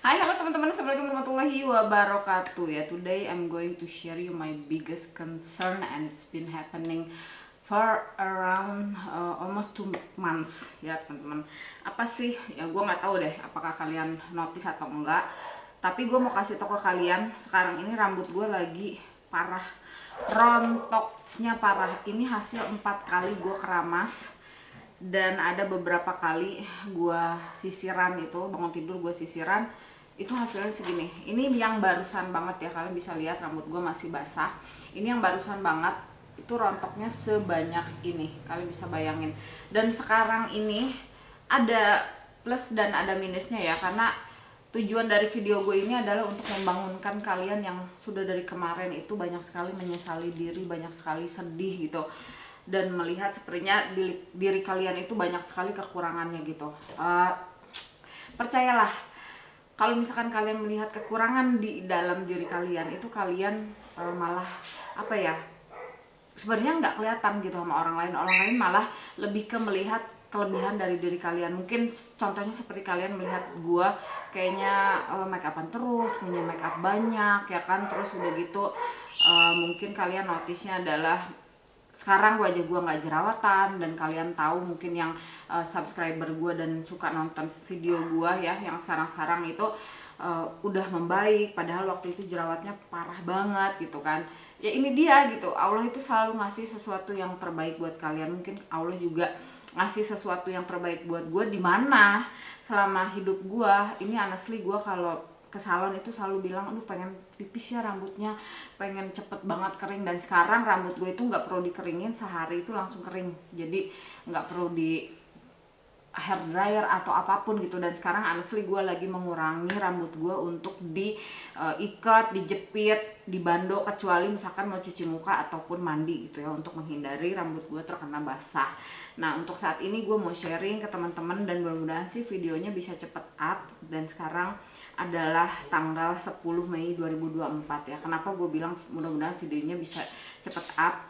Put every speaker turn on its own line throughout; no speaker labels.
Hai, halo teman-teman, assalamualaikum warahmatullahi wabarakatuh. Ya, today I'm going to share you my biggest concern and it's been happening for around almost 2 months ya teman-teman. Apa sih? Ya gue nggak tahu deh apakah kalian notice atau enggak. Tapi gue mau kasih tau ke kalian, sekarang ini rambut gue lagi parah, rontoknya parah. Ini hasil 4 kali gue keramas dan ada beberapa kali gua sisiran, itu bangun tidur gua sisiran, itu hasilnya segini. Ini yang barusan banget ya, kalian bisa lihat rambut gua masih basah. Ini yang barusan banget, itu rontoknya sebanyak ini, kalian bisa bayangin. Dan sekarang ini ada plus dan ada minusnya ya, karena tujuan dari video gue ini adalah untuk membangunkan kalian yang sudah dari kemarin itu banyak sekali menyesali diri, banyak sekali sedih gitu, dan melihat sepertinya diri kalian itu banyak sekali kekurangannya gitu. Percayalah, kalau misalkan kalian melihat kekurangan di dalam diri kalian itu, kalian malah apa ya, sebenarnya nggak kelihatan gitu sama orang lain malah lebih ke melihat kelebihan dari diri kalian. Mungkin contohnya seperti kalian melihat gua kayaknya make upan terus, punya make up banyak ya kan, terus udah gitu mungkin kalian notice-nya adalah sekarang wajah gue nggak jerawatan. Dan kalian tahu mungkin yang subscriber gue dan suka nonton video gue ya, yang sekarang itu udah membaik, padahal waktu itu jerawatnya parah banget gitu kan. Ya ini dia gitu, Allah itu selalu ngasih sesuatu yang terbaik buat kalian. Mungkin Allah juga ngasih sesuatu yang terbaik buat gue, di mana selama hidup gue ini honestly, gue kalau ke salon itu selalu bilang, aduh pengen pipis ya rambutnya, pengen cepet banget kering. Dan sekarang rambut gue itu nggak perlu dikeringin, sehari itu langsung kering, jadi nggak perlu di hair dryer atau apapun gitu. Dan sekarang honestly gue lagi mengurangi rambut gue untuk diikat, dijepit, dibando, kecuali misalkan mau cuci muka ataupun mandi gitu ya, untuk menghindari rambut gue terkena basah. Nah untuk saat ini gue mau sharing ke teman-teman, dan mudah-mudahan sih videonya bisa cepet up. Dan sekarang adalah tanggal 10 Mei 2024 ya. Kenapa gue bilang mudah-mudahan videonya bisa cepet up?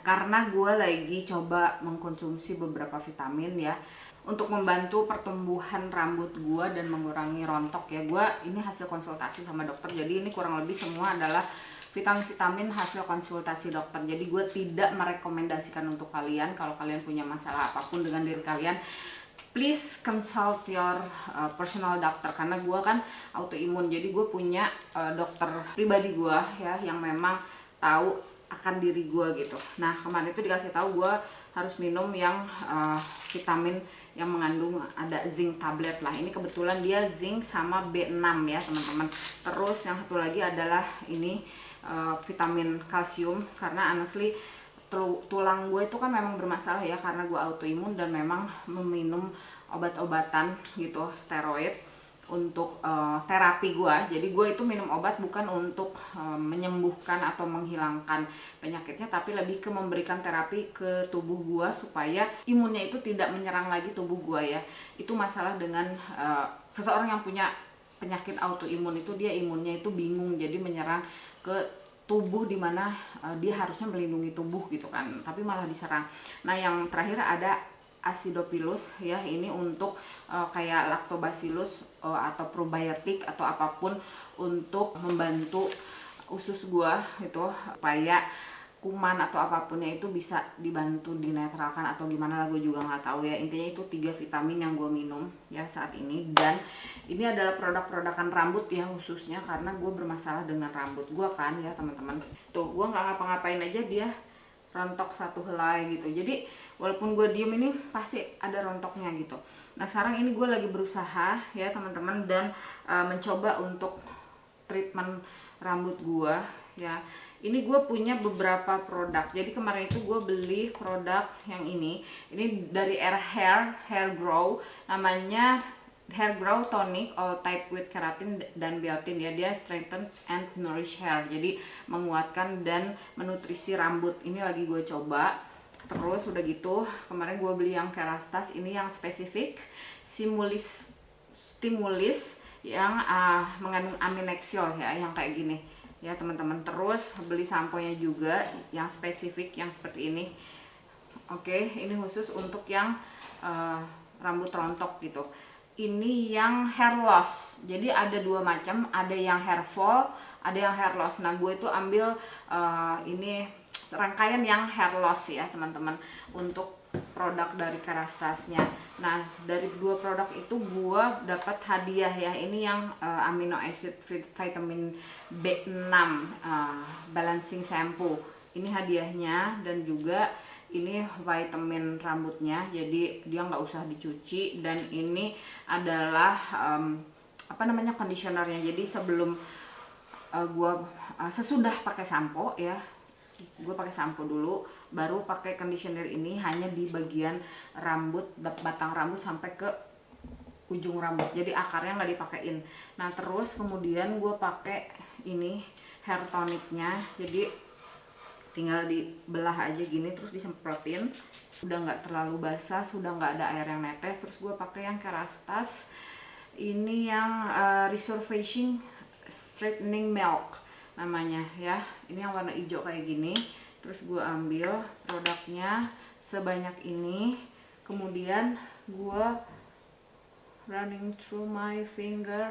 Karena gue lagi coba mengkonsumsi beberapa vitamin ya, untuk membantu pertumbuhan rambut gue dan mengurangi rontok ya. Gue ini hasil konsultasi sama dokter, jadi ini kurang lebih semua adalah vitamin-vitamin hasil konsultasi dokter. Jadi gue tidak merekomendasikan untuk kalian. Kalau kalian punya masalah apapun dengan diri kalian, please consult your personal doctor. Karena gue kan autoimun, jadi gue punya dokter pribadi gue ya, yang memang tahu akan diri gue gitu. Nah kemarin itu dikasih tahu gue harus minum yang vitamin yang mengandung ada zinc tablet lah. Ini kebetulan dia zinc sama B6 ya teman-teman. Terus yang satu lagi adalah ini vitamin kalsium, karena honestly tulang gue itu kan memang bermasalah ya, karena gue autoimun dan memang meminum obat-obatan gitu, steroid untuk terapi gue. Jadi gue itu minum obat bukan untuk menyembuhkan atau menghilangkan penyakitnya, tapi lebih ke memberikan terapi ke tubuh gue supaya imunnya itu tidak menyerang lagi tubuh gue ya. Itu masalah dengan seseorang yang punya penyakit autoimun itu, dia imunnya itu bingung, jadi menyerang ke tubuh dimana dia harusnya melindungi tubuh gitu kan, tapi malah diserang. Nah yang terakhir ada acidophilus ya, ini untuk kayak lactobacillus atau probiotik atau apapun, untuk membantu usus gua itu supaya kuman atau apapunnya itu bisa dibantu dinetralkan atau gimana lah, gue juga nggak tahu ya. Intinya itu 3 vitamin yang gue minum ya saat ini. Dan ini adalah produk-produkan rambut ya, khususnya karena gue bermasalah dengan rambut gue kan ya teman-teman. Tuh gue nggak ngapa-ngapain aja dia rontok satu helai gitu. Jadi walaupun gue diem ini pasti ada rontoknya gitu. Nah sekarang ini gue lagi berusaha ya teman-teman, dan mencoba untuk treatment rambut gue ya. Ini gue punya beberapa produk. Jadi kemarin itu gue beli produk yang ini dari Hair Grow, namanya Hair Grow Tonic All Type with Keratin dan Biotin ya. Dia strengthen and nourish hair, jadi menguatkan dan menutrisi rambut. Ini lagi gue coba. Terus udah gitu kemarin gue beli yang Kerastase, ini yang spesifik stimulis yang mengandung aminexil ya, yang kayak gini ya teman-teman. Terus beli sampo-nya juga yang spesifik yang seperti ini. Oke, ini khusus untuk yang rambut rontok gitu. ini yang hair loss. Jadi ada dua macam, ada yang hair fall, ada yang hair loss. Nah gue itu ambil ini rangkaian yang hair loss ya teman-teman, untuk produk dari Kerastasnya. Nah dari dua produk itu gue dapat hadiah ya, ini yang amino acid vitamin B6 balancing shampoo, ini hadiahnya. Dan juga ini vitamin rambutnya, jadi dia nggak usah dicuci. Dan ini adalah apa namanya, conditionernya. Jadi sebelum sesudah pakai sampo ya, gue pakai sampo dulu, baru pakai conditioner ini, hanya di bagian rambut, batang rambut sampai ke ujung rambut, jadi akarnya nggak dipakein. Nah terus kemudian gue pakai ini hair tonicnya, jadi tinggal dibelah aja gini terus disemprotin, udah nggak terlalu basah, sudah nggak ada air yang netes. Terus gue pakai yang Kerastas ini yang resurfacing straightening milk namanya ya, ini yang warna hijau kayak gini. Terus gue ambil produknya sebanyak ini, kemudian gue running through my finger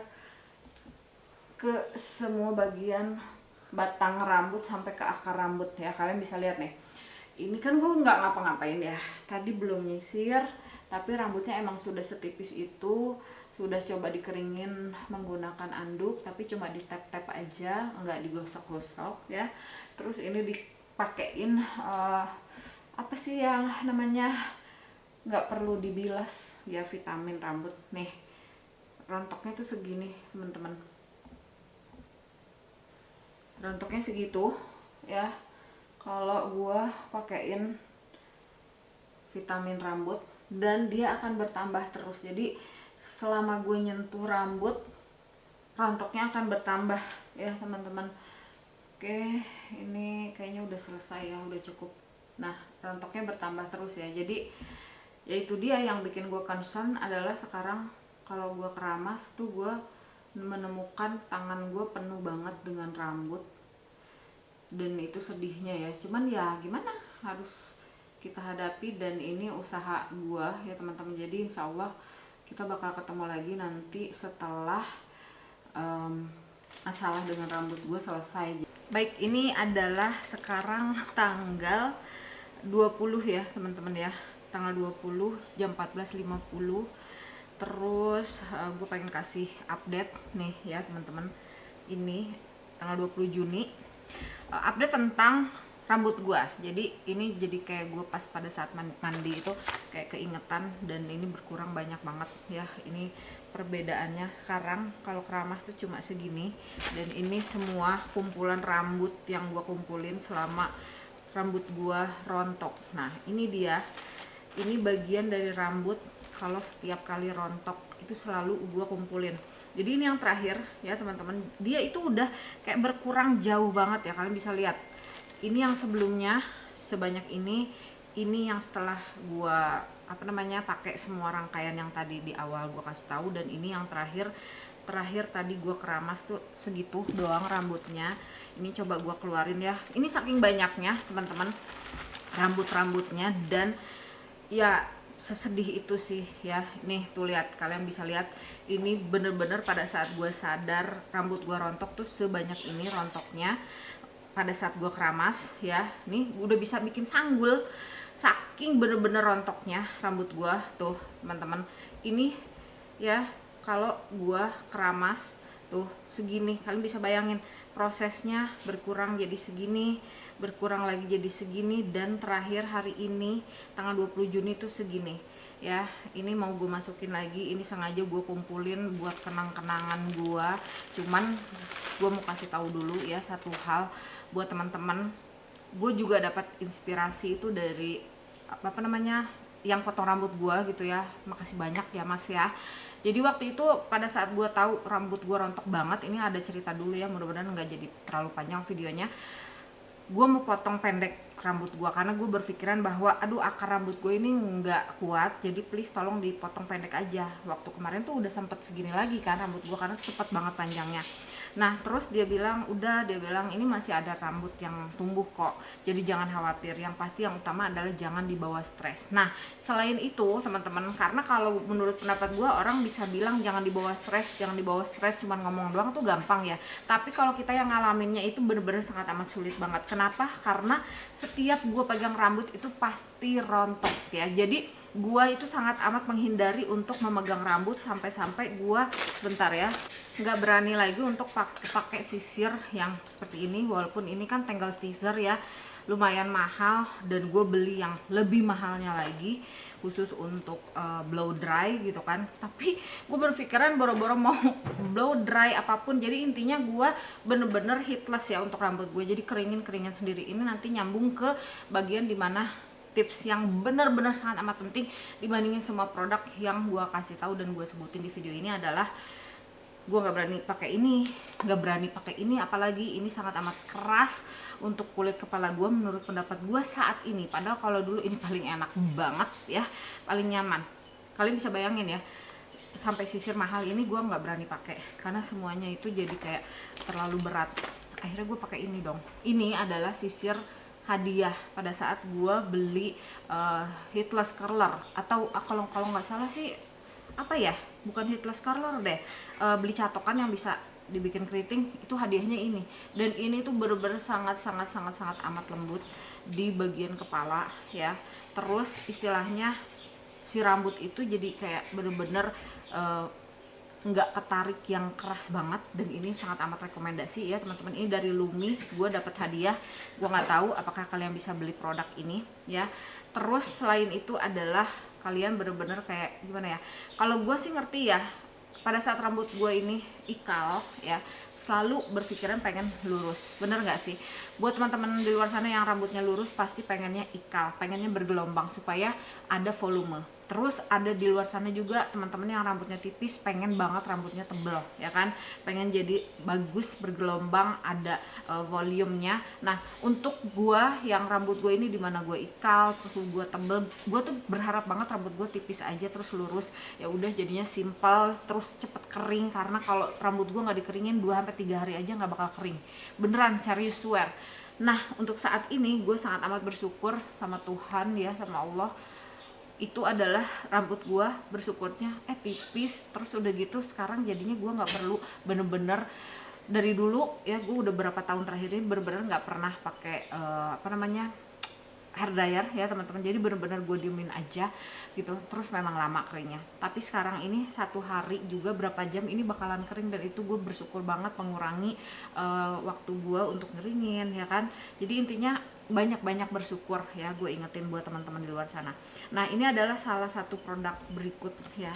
ke semua bagian batang rambut sampai ke akar rambut ya. Kalian bisa lihat nih, ini kan gue nggak ngapa-ngapain ya, tadi belum nyisir, tapi rambutnya emang sudah setipis itu. Sudah coba dikeringin menggunakan anduk, tapi cuma di tap-tap aja, nggak digosok-gosok ya. Terus ini dipakein apa sih yang namanya, nggak perlu dibilas ya, vitamin rambut. Nih rontoknya tuh segini teman-teman, rontoknya segitu ya. Kalau gua pakein vitamin rambut, dan dia akan bertambah terus. Jadi selama gue nyentuh rambut, rontoknya akan bertambah ya teman-teman. Oke, ini kayaknya udah selesai ya, udah cukup. Nah rontoknya bertambah terus ya. Jadi ya itu dia yang bikin gue concern adalah sekarang kalau gue keramas tuh gue menemukan tangan gue penuh banget dengan rambut, dan itu sedihnya ya. Cuman ya gimana, harus kita hadapi, dan ini usaha gue ya teman-teman. Jadi insya Allah kita bakal ketemu lagi nanti setelah masalah dengan rambut gue selesai. Baik, ini adalah sekarang tanggal 20 ya teman-teman ya, tanggal 20 jam 14.50. Terus gue pengen kasih update nih ya teman-teman, ini tanggal 20 Juni update tentang rambut gue. Jadi ini jadi kayak gue pas pada saat mandi itu kayak keingetan, dan ini berkurang banyak banget ya. Ini perbedaannya sekarang kalau keramas tuh cuma segini, dan ini semua kumpulan rambut yang gue kumpulin selama rambut gue rontok. Nah ini dia, ini bagian dari rambut kalau setiap kali rontok itu selalu gue kumpulin. Jadi ini yang terakhir ya teman-teman, dia itu udah kayak berkurang jauh banget ya. Kalian bisa lihat, ini yang sebelumnya sebanyak ini yang setelah gua apa namanya pakai semua rangkaian yang tadi di awal gua kasih tahu, dan ini yang terakhir tadi gua keramas tuh segitu doang rambutnya. Ini coba gua keluarin ya, ini saking banyaknya teman-teman rambutnya, dan ya sesedih itu sih ya. Nih tuh lihat, kalian bisa lihat, ini bener-bener pada saat gue sadar rambut gue rontok tuh sebanyak ini rontoknya pada saat gue keramas ya. Nih udah bisa bikin sanggul, saking bener-bener rontoknya rambut gue tuh teman-teman. Ini ya kalau gue keramas tuh segini, kalian bisa bayangin prosesnya, berkurang jadi segini, berkurang lagi jadi segini, dan terakhir hari ini tanggal 20 Juni tuh segini ya. Ini mau gue masukin lagi, ini sengaja gue kumpulin buat kenang-kenangan gue. Cuman gue mau kasih tahu dulu ya satu hal buat teman-teman. Gue juga dapat inspirasi itu dari apa namanya, yang potong rambut gue gitu ya. Makasih banyak ya mas ya. Jadi waktu itu pada saat gue tahu rambut gue rontok banget, ini ada cerita dulu ya, mudah-mudahan nggak jadi terlalu panjang videonya. Gue mau potong pendek rambut gue, karena gue berpikiran bahwa aduh akar rambut gue ini nggak kuat, jadi please tolong dipotong pendek aja. Waktu kemarin tuh udah sempet segini lagi kan rambut gue, karena cepet banget panjangnya. Nah terus dia bilang ini masih ada rambut yang tumbuh kok, jadi jangan khawatir, yang pasti yang utama adalah jangan dibawa stres. Nah selain itu teman-teman, karena kalau menurut pendapat gue orang bisa bilang jangan dibawa stres, cuman ngomong doang tuh gampang ya, tapi kalau kita yang ngalaminnya itu bener-bener sangat amat sulit banget. Kenapa? Karena setiap gue pegang rambut itu pasti rontok ya, jadi gue itu sangat amat menghindari untuk memegang rambut, sampai-sampai gue sebentar ya nggak berani lagi untuk pakai sisir yang seperti ini. Walaupun ini kan tangle teaser ya, lumayan mahal, dan gue beli yang lebih mahalnya lagi khusus untuk blow dry gitu kan. Tapi gue berpikiran boro-boro mau blow dry apapun, jadi intinya gue bener-bener hitless ya untuk rambut gue, jadi keringin sendiri. Ini nanti nyambung ke bagian dimana tips yang benar-benar sangat amat penting dibandingin semua produk yang gue kasih tahu dan gue sebutin di video ini adalah gue nggak berani pakai ini, apalagi ini sangat amat keras untuk kulit kepala gue menurut pendapat gue saat ini. Padahal kalau dulu ini paling enak banget ya, paling nyaman. Kalian bisa bayangin ya, sampai sisir mahal ini gue nggak berani pakai karena semuanya itu jadi kayak terlalu berat. Akhirnya gue pakai ini dong. Ini adalah sisir hadiah pada saat gue beli heatless curler, atau kalau nggak salah sih apa ya, bukan heatless curler deh, beli catokan yang bisa dibikin keriting, itu hadiahnya ini. Dan ini tuh bener-bener sangat amat lembut di bagian kepala ya. Terus istilahnya si rambut itu jadi kayak bener-bener nggak ketarik yang keras banget, dan ini sangat amat rekomendasi ya teman-teman. Ini dari Lumi, gue dapet hadiah. Gue nggak tahu apakah kalian bisa beli produk ini ya. Terus selain itu adalah kalian bener-bener kayak gimana ya, kalau gue sih ngerti ya, pada saat rambut gue ini ikal ya, selalu berpikiran pengen lurus, bener nggak sih? Buat teman-teman di luar sana yang rambutnya lurus pasti pengennya ikal, pengennya bergelombang supaya ada volume. Terus ada di luar sana juga teman-teman yang rambutnya tipis pengen banget rambutnya tebel ya kan, pengen jadi bagus bergelombang, ada volumenya. Nah untuk gua yang rambut gue ini dimana gue ikal terus gue tebel, gue tuh berharap banget rambut gue tipis aja terus lurus, ya udah jadinya simple terus cepet kering. Karena kalau rambut gue nggak dikeringin 2-3 hari aja nggak bakal kering, beneran, serius, swear. Nah untuk saat ini gue sangat amat bersyukur sama Tuhan ya, sama Allah, itu adalah rambut gue bersyukurnya tipis. Terus udah gitu sekarang jadinya gue nggak perlu bener-bener dari dulu ya, gue udah berapa tahun terakhir ini bener-bener nggak pernah pakai hair dryer ya teman-teman, jadi bener-bener gue diemin aja gitu. Terus memang lama keringnya, tapi sekarang ini 1 hari juga berapa jam ini bakalan kering, dan itu gue bersyukur banget mengurangi waktu gue untuk ngeringin ya kan. Jadi intinya banyak-banyak bersyukur ya, gue ingetin buat teman-teman di luar sana. Nah ini adalah salah satu produk berikut ya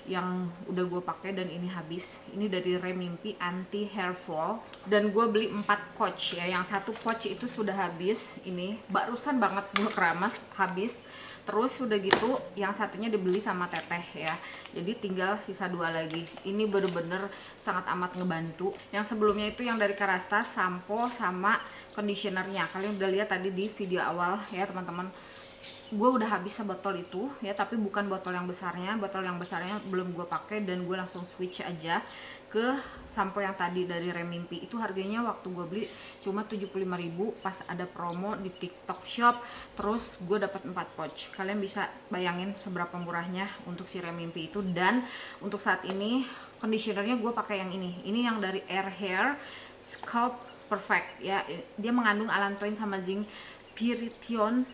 yang udah gue pakai dan ini habis. Ini dari Remimpi anti hair fall, dan gue beli 4 pouch ya, yang 1 pouch itu sudah habis, ini barusan banget gue keramas habis. Terus udah gitu yang satunya dibeli sama teteh ya, jadi tinggal sisa 2 lagi. Ini bener-bener sangat amat ngebantu. Yang sebelumnya itu yang dari Kerastase, sampo sama conditionernya, kalian udah lihat tadi di video awal ya teman-teman. Gue udah habis sebotol itu ya, tapi bukan botol yang besarnya belum gue pakai, dan gue langsung switch aja ke sampo yang tadi dari Remimpi. Itu harganya waktu gue beli cuma 75.000 pas ada promo di TikTok Shop. Terus gue dapat 4 pouch. Kalian bisa bayangin seberapa murahnya untuk si Remimpi itu. Dan untuk saat ini conditionernya gue pakai yang ini yang dari Air Hair Scalp Perfect ya. Dia mengandung allantoin sama zinc pyrithione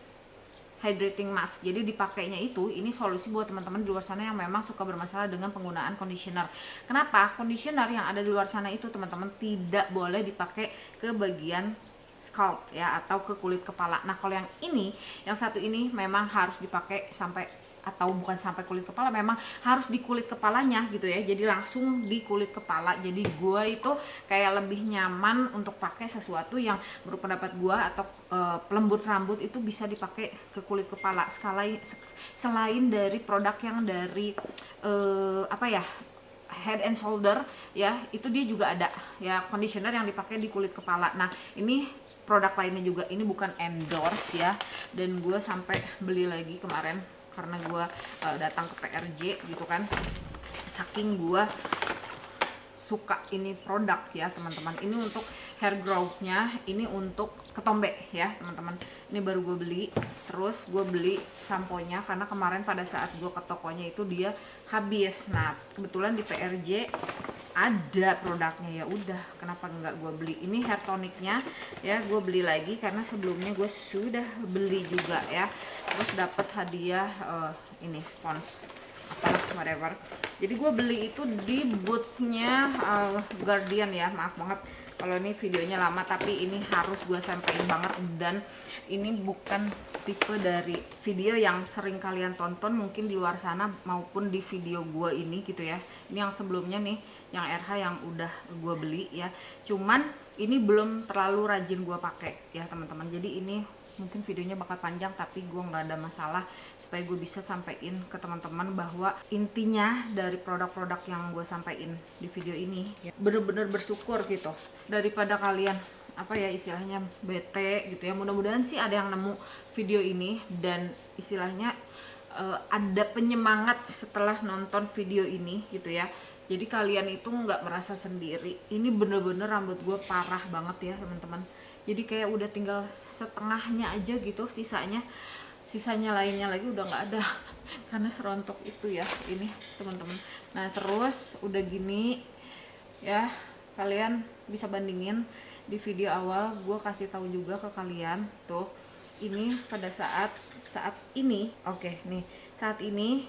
hydrating mask. Jadi dipakainya itu, ini solusi buat teman-teman di luar sana yang memang suka bermasalah dengan penggunaan conditioner. Kenapa? Conditioner yang ada di luar sana itu teman-teman tidak boleh dipakai ke bagian scalp ya, atau ke kulit kepala. Nah kalau yang ini, yang satu ini memang harus dipakai sampai, atau bukan sampai kulit kepala, memang harus di kulit kepalanya gitu ya, jadi langsung di kulit kepala. Jadi gue itu kayak lebih nyaman untuk pakai sesuatu yang menurut pendapat gue, atau pelembut rambut itu bisa dipakai ke kulit kepala, selain dari produk yang dari Head and Shoulder ya, itu dia juga ada ya conditioner yang dipakai di kulit kepala. Nah ini produk lainnya juga, ini bukan endorse ya, dan gue sampai beli lagi kemarin karena gue datang ke PRJ gitu kan, saking gue suka ini produk ya teman-teman. Ini untuk hair growth-nya, ini untuk ketombe ya teman-teman. Ini baru gue beli. Terus gue beli sampo-nya karena kemarin pada saat gue ke tokonya itu dia habis. Nah kebetulan di PRJ ada produknya, ya udah kenapa nggak gue beli. Ini hair tonicnya ya, gue beli lagi karena sebelumnya gue sudah beli juga ya. Terus dapat hadiah ini spons apalah whatever. Jadi gue beli itu di boothnya Guardian ya. Maaf banget kalau ini videonya lama, tapi ini harus gue sampein banget, dan ini bukan tipe dari video yang sering kalian tonton mungkin di luar sana maupun di video gue ini gitu ya. Ini yang sebelumnya nih, yang RH yang udah gue beli ya, cuman ini belum terlalu rajin gue pakai ya teman-teman. Jadi ini mungkin videonya bakal panjang, tapi gue nggak ada masalah supaya gue bisa sampein ke teman-teman bahwa intinya dari produk-produk yang gue sampein di video ini ya, bener-bener bersyukur gitu, daripada kalian apa ya istilahnya bete gitu ya. Mudah-mudahan sih ada yang nemu video ini dan istilahnya ada penyemangat setelah nonton video ini gitu ya. Jadi kalian itu nggak merasa sendiri. Ini bener-bener rambut gue parah banget ya teman-teman. Jadi kayak udah tinggal setengahnya aja gitu, sisanya lainnya lagi udah nggak ada karena serontok itu ya ini teman-teman. Nah terus udah gini ya, kalian bisa bandingin di video awal gue kasih tahu juga ke kalian tuh, ini pada saat ini oke nih, saat ini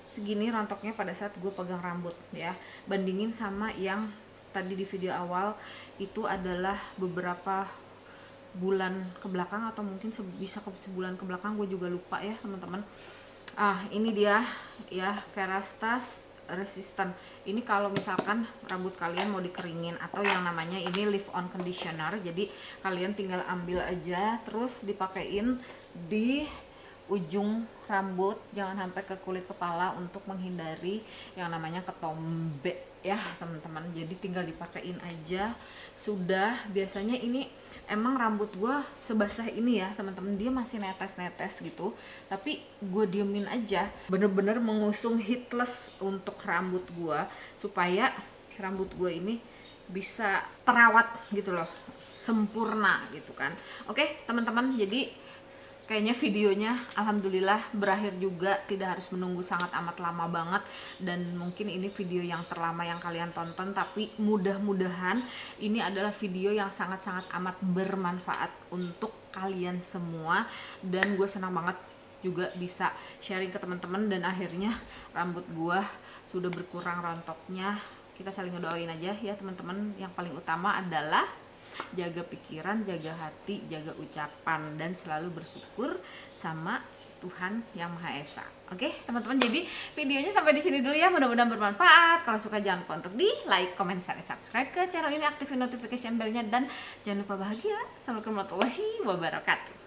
segini rontoknya pada saat gue pegang rambut ya, bandingin sama yang tadi di video awal itu adalah beberapa bulan ke belakang atau mungkin bisa ke sebulan ke belakang, gue juga lupa ya teman-teman. Ini dia ya, Kerastase Resistant. Ini kalau misalkan rambut kalian mau dikeringin atau yang namanya ini leave on conditioner, jadi kalian tinggal ambil aja terus dipakein di ujung rambut, jangan sampai ke kulit kepala untuk menghindari yang namanya ketombe ya teman-teman. Jadi tinggal dipakein aja sudah. Biasanya ini emang rambut gue sebasah ini ya teman-teman, dia masih netes-netes gitu, tapi gue diemin aja, bener-bener mengusung heatless untuk rambut gue supaya rambut gue ini bisa terawat gitu loh, sempurna gitu kan. Oke teman-teman, jadi kayaknya videonya alhamdulillah berakhir juga, tidak harus menunggu sangat amat lama banget, dan mungkin ini video yang terlama yang kalian tonton, tapi mudah-mudahan ini adalah video yang sangat-sangat amat bermanfaat untuk kalian semua, dan gue senang banget juga bisa sharing ke teman-teman, dan akhirnya rambut gue sudah berkurang rontoknya. Kita saling ngedoain aja ya teman-teman. Yang paling utama adalah jaga pikiran, jaga hati, jaga ucapan, dan selalu bersyukur sama Tuhan Yang Maha Esa. Oke teman-teman, jadi videonya sampai di sini dulu ya, mudah-mudahan bermanfaat. Kalau suka jangan lupa untuk di like, comment, share, subscribe ke channel ini, aktifin notification bellnya, dan jangan lupa bahagia. Assalamualaikum warahmatullahi wabarakatuh.